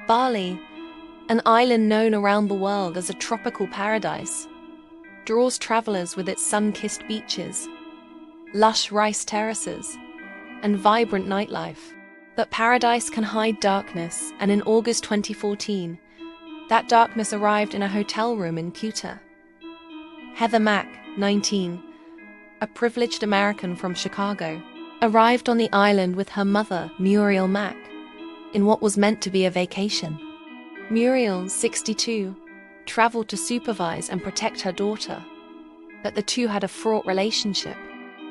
Bali, an island known around the world as a tropical paradise, draws travelers with its sun-kissed beaches, lush rice terraces, and vibrant nightlife. But paradise can hide darkness, and in August 2014, that darkness arrived in a hotel room in Kuta. Heather Mack, 19, a privileged American from Chicago, arrived on the island with her mother, Muriel Mack, in what was meant to be a vacation. Muriel, 62, traveled to supervise and protect her daughter, but the two had a fraught relationship.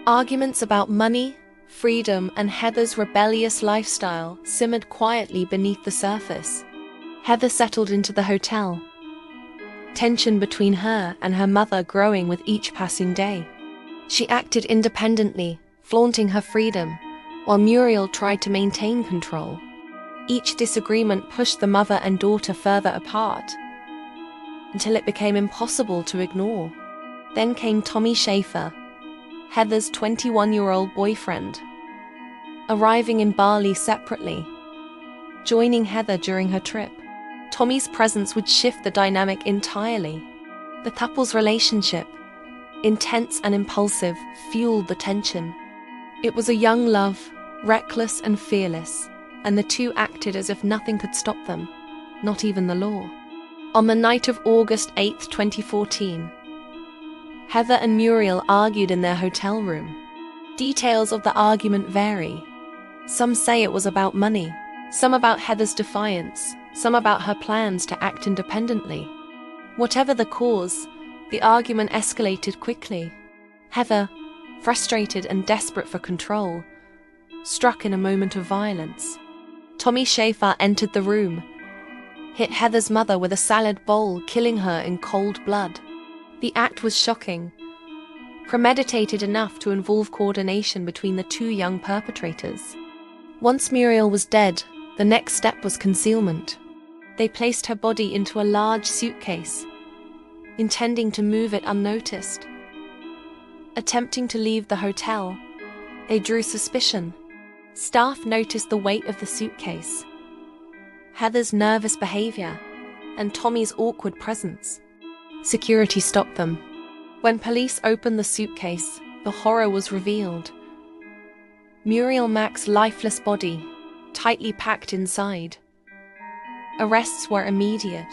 Arguments about money, freedom, and Heather's rebellious lifestyle simmered quietly beneath the surface. Heather settled into the hotel, tension between her and her mother growing with each passing day. She acted independently, flaunting her freedom, while Muriel tried to maintain control. Each disagreement pushed the mother and daughter further apart, until it became impossible to ignore. Then came Tommy Schaefer, Heather's 21-year-old boyfriend, arriving in Bali separately, joining Heather during her trip. Tommy's presence would shift the dynamic entirely. The couple's relationship, intense and impulsive, fueled the tension. It was a young love, reckless and fearless, and the two acted as if nothing could stop them, not even the law. On the night of August 8, 2014, Heather and Muriel argued in their hotel room. Details of the argument vary. Some say it was about money, some about Heather's defiance, some about her plans to act independently. Whatever the cause, the argument escalated quickly. Heather, frustrated and desperate for control, struck in a moment of violence. Tommy Schaefer entered the room, hit Heather's mother with a salad bowl, killing her in cold blood. The act was shocking, premeditated enough to involve coordination between the two young perpetrators. Once Muriel was dead, the next step was concealment. They placed her body into a large suitcase, intending to move it unnoticed. Attempting to leave the hotel, they drew suspicion. Staff noticed the weight of the suitcase, Heather's nervous behavior, and Tommy's awkward presence. Security stopped them. When police opened the suitcase, the horror was revealed. Muriel Mack's lifeless body, tightly packed inside. Arrests were immediate.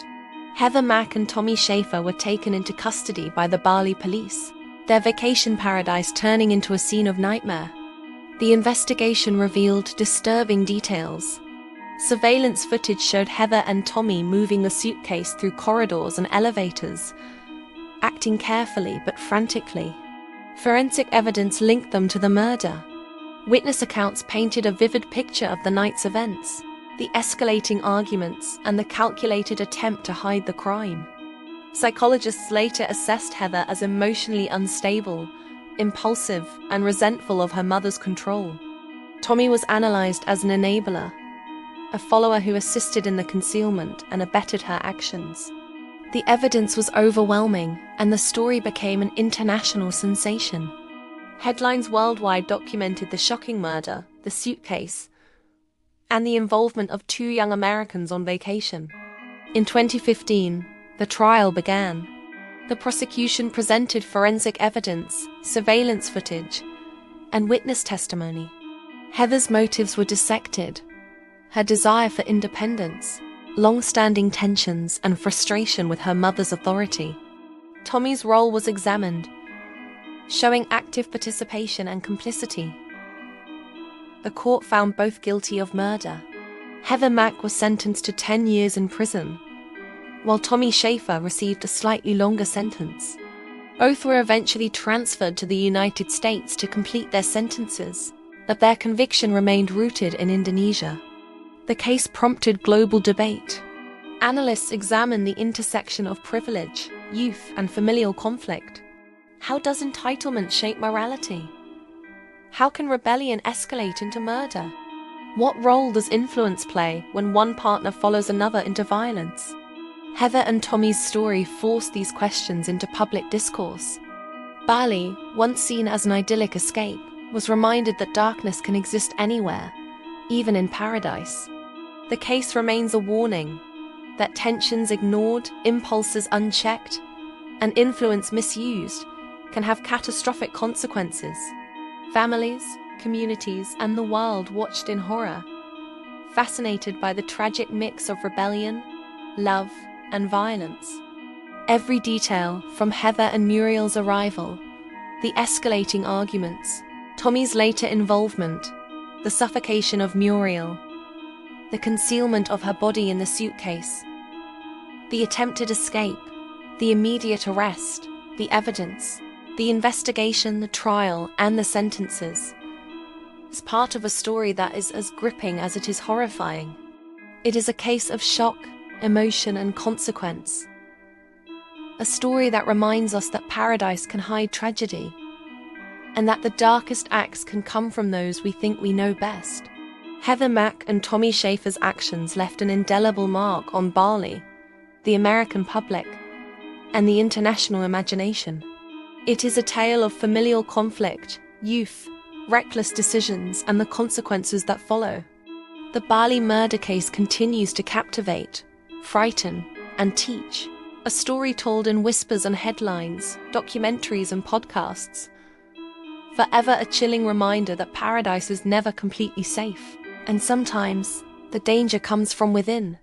Heather Mack and Tommy Schaefer were taken into custody by the Bali police, their vacation paradise turning into a scene of nightmare. The investigation revealed disturbing details. Surveillance footage showed Heather and Tommy moving the suitcase through corridors and elevators, acting carefully but frantically. Forensic evidence linked them to the murder. Witness accounts painted a vivid picture of the night's events, the escalating arguments, and the calculated attempt to hide the crime. Psychologists later assessed Heather as emotionally unstable, impulsive, and resentful of her mother's control. Tommy was analyzed as an enabler, a follower who assisted in the concealment and abetted her actions. The evidence was overwhelming, and the story became an international sensation. Headlines worldwide documented the shocking murder, the suitcase, and the involvement of two young Americans on vacation. In 2015, the trial began. The prosecution presented forensic evidence, surveillance footage, and witness testimony. Heather's motives were dissected. Her desire for independence, long-standing tensions, and frustration with her mother's authority. Tommy's role was examined, showing active participation and complicity. The court found both guilty of murder. Heather Mack was sentenced to 10 years in prison, while Tommy Schaefer received a slightly longer sentence. Both were eventually transferred to the United States to complete their sentences, but their conviction remained rooted in Indonesia. The case prompted global debate. Analysts examined the intersection of privilege, youth, and familial conflict. How does entitlement shape morality? How can rebellion escalate into murder? What role does influence play when one partner follows another into violence? Heather and Tommy's story forced these questions into public discourse. Bali, once seen as an idyllic escape, was reminded that darkness can exist anywhere, even in paradise. The case remains a warning that tensions ignored, impulses unchecked, and influence misused can have catastrophic consequences. Families, communities, and the world watched in horror, fascinated by the tragic mix of rebellion, love, and violence. Every detail, from Heather and Muriel's arrival, the escalating arguments, Tommy's later involvement, the suffocation of Muriel, the concealment of her body in the suitcase, the attempted escape, the immediate arrest, the evidence, the investigation, the trial, and the sentences, is part of a story that is as gripping as it is horrifying. It is a case of shock, emotion, and consequence. A story that reminds us that paradise can hide tragedy, and that the darkest acts can come from those we think we know best. Heather Mack and Tommy Schaefer's actions left an indelible mark on Bali, the American public, and the international imagination. It is a tale of familial conflict, youth, reckless decisions, and the consequences that follow. The Bali murder case continues to captivate, frighten, and teach. A story told in whispers and headlines, documentaries and podcasts. Forever a chilling reminder that paradise is never completely safe. And sometimes, the danger comes from within.